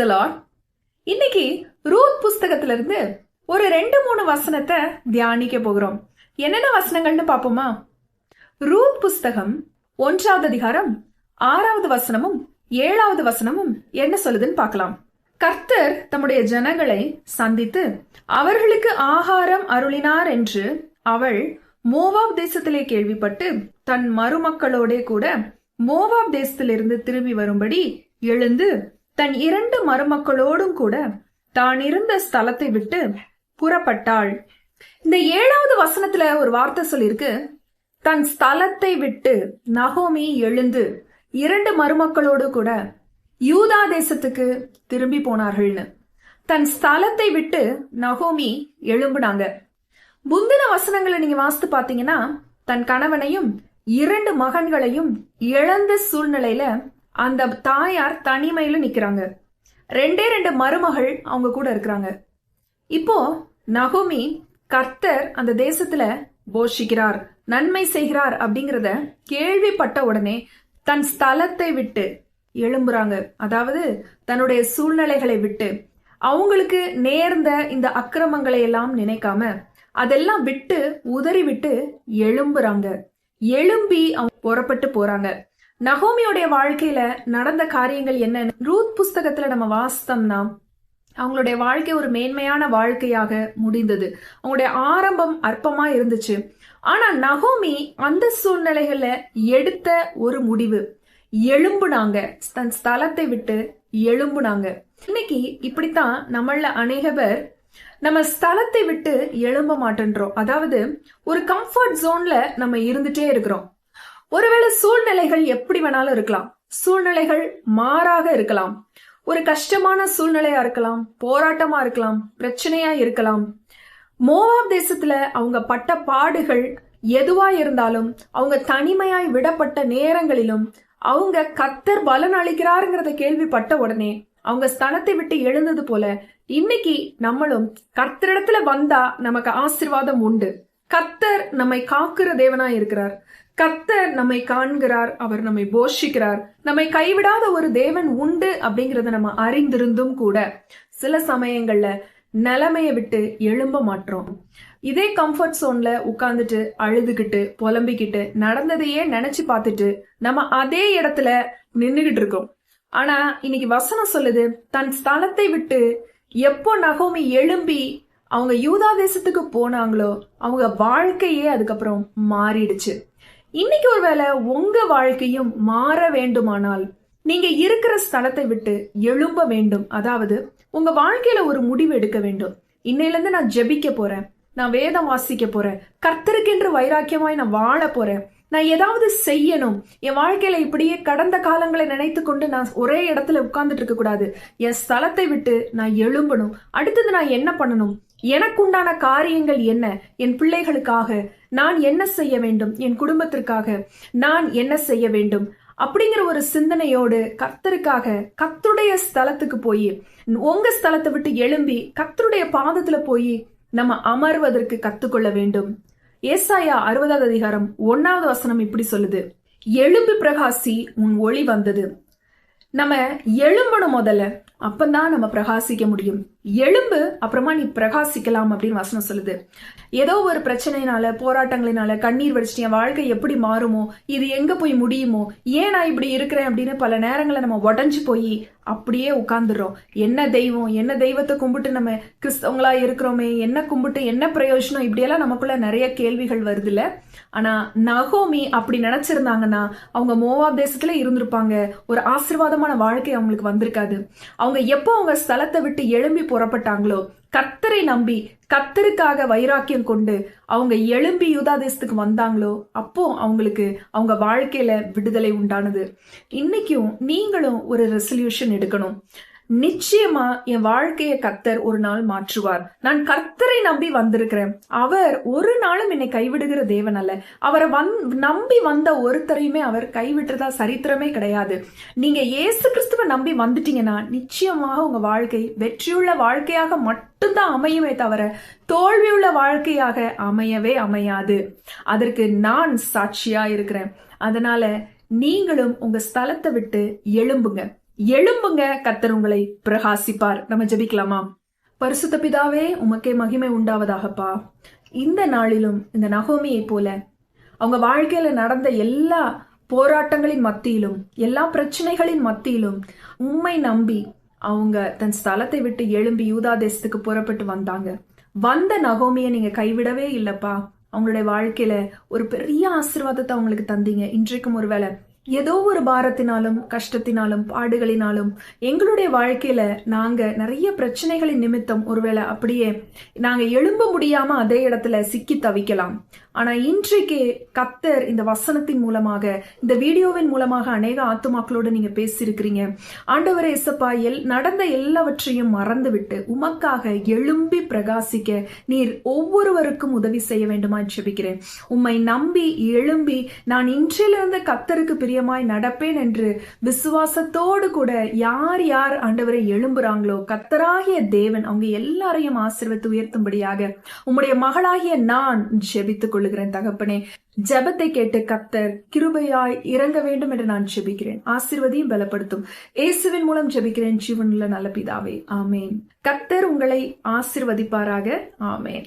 தி Lord. இன்னைக்கு Ruth புஸ்தகத்துல இருந்து ஒரு 2-3 வசனத்தை தியானிக்க போகிறோம். என்னென்ன வசனங்கள்னு பாப்போமா? ரூத் புஸ்தகம் 1வது அதிகாரம் 6வது வசனமும் 7வது வசனமும் என்ன சொல்லுதுன்னு பார்க்கலாம். கர்த்தர் தம்முடைய ஜனங்களை சந்தித்து அவர்களுக்கு ஆகாரம் அருளினார் என்று அவள் மோவாப் தேசத்திலே கேள்விப்பட்டு தன் மருமக்களோட கூட மோவாப் தேசத்திலிருந்து திரும்பி வரும்படி எழுந்து தன் 2 மருமக்களோடும் கூட தான் இருந்த ஸ்தலத்தை விட்டு புறப்பட்டாள். இந்த 7வது வசனத்துல ஒரு வார்த்தை சொல்லிருக்கு, தன் ஸ்தலத்தை விட்டு நகோமி எழுந்து 2 மருமக்களோடு கூட யூதா தேசத்துக்கு திரும்பி போனார்கள்னு. தன் ஸ்தலத்தை விட்டு நகோமி எழும்புனாங்க. முந்தின வசனங்களை நீங்க வாசித்து பாத்தீங்கன்னா, தன் கணவனையும் 2 மகன்களையும் இழந்த சூழ்நிலையில அந்த தாயார் தனிமையில நிக்கிறாங்க. 2 மருமகள் அவங்க கூட இருக்கிறாங்க. இப்போ நகோமி கர்த்தர் அந்த தேசத்துல போஷிக்கிறார், நன்மை செய்கிறார் அப்படிங்கறத கேள்விப்பட்ட உடனே தன் ஸ்தலத்தை விட்டு எழும்புறாங்க. அதாவது தன்னுடைய சூழ்நிலைகளை விட்டு, அவங்களுக்கு நேர்ந்த இந்த அக்கிரமங்களை எல்லாம் நினைக்காம அதெல்லாம் விட்டு உதறி விட்டு எழும்புறாங்க. எழும்பி அவங்க புறப்பட்டு போறாங்க. நகோமியோடைய வாழ்க்கையில நடந்த காரியங்கள் என்ன? ரூத் புஸ்தகத்துல நம்ம வாசித்தோம்னா அவங்களுடைய வாழ்க்கை ஒரு மேன்மையான வாழ்க்கையாக முடிந்தது. அவங்களுடைய ஆரம்பம் அற்பமா இருந்துச்சு. ஆனா நகோமி அந்த சூழ்நிலைகள்ல எடுத்த ஒரு முடிவு, எழும்புனாங்க. தன் ஸ்தலத்தை விட்டு எழும்புனாங்க. இன்னைக்கு இப்படித்தான் நம்மள அநேக பேர் நம்ம ஸ்தலத்தை விட்டு எழும்ப மாட்டேன்றோம். அதாவது ஒரு கம்ஃபர்ட் ஜோன்ல நம்ம இருந்துட்டே இருக்கிறோம். ஒருவேளை சூழ்நிலைகள் எப்படி வேணாலும் இருக்கலாம், சூழ்நிலைகள் மாறாக இருக்கலாம், ஒரு கஷ்டமான சூழ்நிலையா இருக்கலாம், போராட்டமா இருக்கலாம், பிரச்சனையா இருக்கலாம். மோவாப் தேசத்துல அவங்க பட்ட பாடுகள் எதுவா இருந்தாலும், அவங்க தனிமையாய் விடப்பட்ட நேரங்களிலும் அவங்க கர்த்தர் பலன் அளிக்கிறாருங்கிறத கேள்விப்பட்ட உடனே அவங்க ஸ்தலத்தை விட்டு எழுந்தது போல இன்னைக்கு நம்மளும் கர்த்தரிடத்துல வந்தா நமக்கு ஆசீர்வாதம் உண்டு. கர்த்தர் நம்மை காக்குற தேவனா இருக்கிறார். கர்த்தர் நம்மை காண்கிறார், அவர் நம்மை போஷிக்கிறார். நம்மை கைவிடாத ஒரு தேவன் உண்டு அப்படிங்கறத நம்ம அறிந்திருந்தும் கூட சில சமயங்கள்ல நிலைமைய விட்டு எழும்ப மாட்டோம். இதே கம்ஃபர்ட் ஜோன்ல உட்கார்ந்துட்டு அழுதுகிட்டு புலம்பிக்கிட்டு நடந்ததையே நினைச்சு பார்த்துட்டு நம்ம அதே இடத்துல நின்னுகிட்டு இருக்கோம். ஆனா இன்னைக்கு வசனம் சொல்லுது, தன் ஸ்தலத்தை விட்டு எப்போ நகோமி எழும்பி அவங்க யூதா தேசத்துக்கு போனாங்களோ அவங்க வாழ்க்கையே அதுக்கப்புறம் மாறிடுச்சு. இன்னைக்கு ஒருவேளை உங்க வாழ்க்கையும் மாற வேண்டுமானால் நீங்க இருக்கிற ஸ்தலத்தை விட்டு எழும்ப வேண்டும். அதாவது உங்க வாழ்க்கையில ஒரு முடிவு எடுக்க வேண்டும். இன்னையில இருந்து நான் ஜெபிக்க போறேன், நான் வேதம் வாசிக்க போறேன், கர்த்தருக்கென்று வைராக்கியமாய் நான் வாழ போறேன், நான் ஏதாவது செய்யணும். என் வாழ்க்கையில இப்படியே கடந்த காலங்களை நினைத்து கொண்டு நான் ஒரே இடத்துல உட்கார்ந்துட்டு இருக்க கூடாது. என் ஸ்தலத்தை விட்டு நான் எழும்பணும். அடுத்தது நான் என்ன பண்ணணும், எனக்கு உண்டான காரியங்கள் என்ன, என் பிள்ளைகளுக்காக நான் என்ன செய்ய வேண்டும், என் குடும்பத்திற்காக நான் என்ன செய்ய வேண்டும் அப்படிங்கிற ஒரு சிந்தனையோடு கர்த்தருக்காக கர்த்தருடைய ஸ்தலத்துக்கு போய், உங்க ஸ்தலத்தை விட்டு எழும்பி கர்த்தருடைய பாதத்துல போய் நம்ம அமர்வதற்கு கத்துக்கொள்ள வேண்டும். ஏசாயா 60வது அதிகாரம் 1வது வசனம் இப்படி சொல்லுது, எழும்பி பிரகாசி உன் ஒளி வந்தது. நம்ம எழும்பணும் முதல்ல, அப்பந்தான் நம்ம பிரகாசிக்க முடியும். எழும்பு, அப்புறமா நீ பிரகாசிக்கலாம் அப்படின்னு வசனம் சொல்லுது. ஏதோ ஒரு பிரச்சனையினால போராட்டங்களினால கண்ணீர் வடிச்சிட்டு என் வாழ்க்கை எப்படி மாறுமோ, இது எங்க போய் முடியுமோ, ஏன் நான் இப்படி இருக்கிறேன் அப்படின்னு பல நேரங்களை நம்ம உடஞ்சு போய் அப்படியே உட்கார்ந்துடுறோம். என்ன தெய்வம், என்ன தெய்வத்தை கும்பிட்டு நம்ம கிறிஸ்தவங்களா இருக்கிறோமே, என்ன கும்பிட்டு என்ன பிரயோஜனம், இப்படியெல்லாம் நமக்குள்ள நிறைய கேள்விகள் வருது இல்ல. ஆனா நகோமி அப்படி நினைச்சிருந்தாங்கன்னா அவங்க மோவாப் தேசத்துல இருந்திருப்பாங்க. ஒரு ஆசீர்வாதமான வாழ்க்கை அவங்களுக்கு வந்திருக்காது. அவங்க எப்போ அவங்க ஸ்தலத்தை விட்டு எழும்பி புறப்பட்டாங்களோ, கர்த்தரை நம்பி கர்த்தருக்காக வைராக்கியம் கொண்டு அவங்க எழும்பி யூதா தேசத்துக்கு வந்தாங்களோ, அப்போ அவங்களுக்கு அவங்க வாழ்க்கையில விடுதலை உண்டானது. இன்னைக்கும் நீங்களும் ஒரு ரெசல்யூஷன் எடுக்கணும். நிச்சயமா என் வாழ்க்கையை கர்த்தர் ஒரு நாள் மாற்றுவார். நான் கர்த்தரை நம்பி வந்திருக்கிறேன். அவர் ஒரு நாளும் என்னை கைவிடுகிற தேவன் அல்ல. அவரை நம்பி வந்த ஒருத்தரையுமே அவர் கைவிட்டதா சரித்திரமே கிடையாது. நீங்க இயேசு கிறிஸ்துவை நம்பி வந்துட்டீங்கன்னா நிச்சயமாக உங்க வாழ்க்கை வெற்றியுள்ள வாழ்க்கையாக மட்டும்தான் அமையுமே தவிர தோல்வியுள்ள வாழ்க்கையாக அமையவே அமையாது. அதற்கு நான் சாட்சியா இருக்கிறேன். அதனால நீங்களும் உங்க ஸ்தலத்தை விட்டு எழும்புங்க. எழும்புங்க, கர்த்தர் உங்களை பிரகாசிப்பார். நம்ம ஜெபிக்கலாமா? பரிசுத்த பிதாவே, உமக்கே மகிமை உண்டாவதாகப்பா. இந்த நாளிலும் இந்த நகோமியை போல அவங்க வாழ்க்கையில நடந்த எல்லா போராட்டங்களின் மத்தியிலும், எல்லா பிரச்சனைகளின் மத்தியிலும் உம்மை நம்பி அவங்க தன் ஸ்தலத்தை விட்டு எழும்பி யூதா தேசத்துக்கு புறப்பட்டு வந்தாங்க. வந்த நகோமியை நீங்க கைவிடவே இல்லப்பா. அவங்களுடைய வாழ்க்கையில ஒரு பெரிய ஆசீர்வாதத்தை அவங்களுக்கு தந்தீங்க. இன்றைக்கும் ஒருவேளை ஏதோ ஒரு பாரத்தினாலும், கஷ்டத்தினாலும், பாடுகளினாலும் எங்களுடைய வாழ்க்கையில நாங்க நிறைய பிரச்சனைகளின் நிமித்தம் ஒருவேளை அப்படியே நாங்க எழும்ப முடியாம அதே இடத்துல சிக்கி தவிக்கலாம். ஆனா இன்றைக்கு கர்த்தர் இந்த வசனத்தின் மூலமாக, இந்த வீடியோவின் மூலமாக அநேக ஆத்துமாக்களோடு நீங்க பேசியிருக்கிறீங்க. ஆண்டவரே இயேசப்பா, நடந்த எல்லாவற்றையும் மறந்துவிட்டு உமக்காக எழும்பி பிரகாசிக்க நீர் ஒவ்வொருவருக்கும் உதவி செய்ய வேண்டுமா ஜெபிக்கிறேன். உம்மை நம்பி எழும்பி நான் இன்றிலிருந்து கர்த்தருக்கு பிரியமாய் நடப்பேன் என்று விசுவாசத்தோடு கூட யார் யார் ஆண்டவரை எழும்புறாங்களோ, கர்த்தராகிய தேவன் அவங்க எல்லாரையும் ஆசீர்வதித்து உயர்த்தும்படியாக உம்முடைய மகளாகிய நான் ஜெபித்துக் கொள்ளுகிறேன். தகப்பனே, ஜெபத்தை கேட்டு கர்த்தர் கிருபையாய் இறங்க வேண்டும் என்று நான் ஜெபிக்கிறேன். ஆசீர்வதியும் பலப்படுத்தும் இயேசுவின் மூலம் ஜெபிக்கிறேன் ஜீவனுள்ள நல்ல பிதாவே, ஆமேன். கர்த்தர் உங்களை ஆசீர்வதிப்பாராக. ஆமேன்.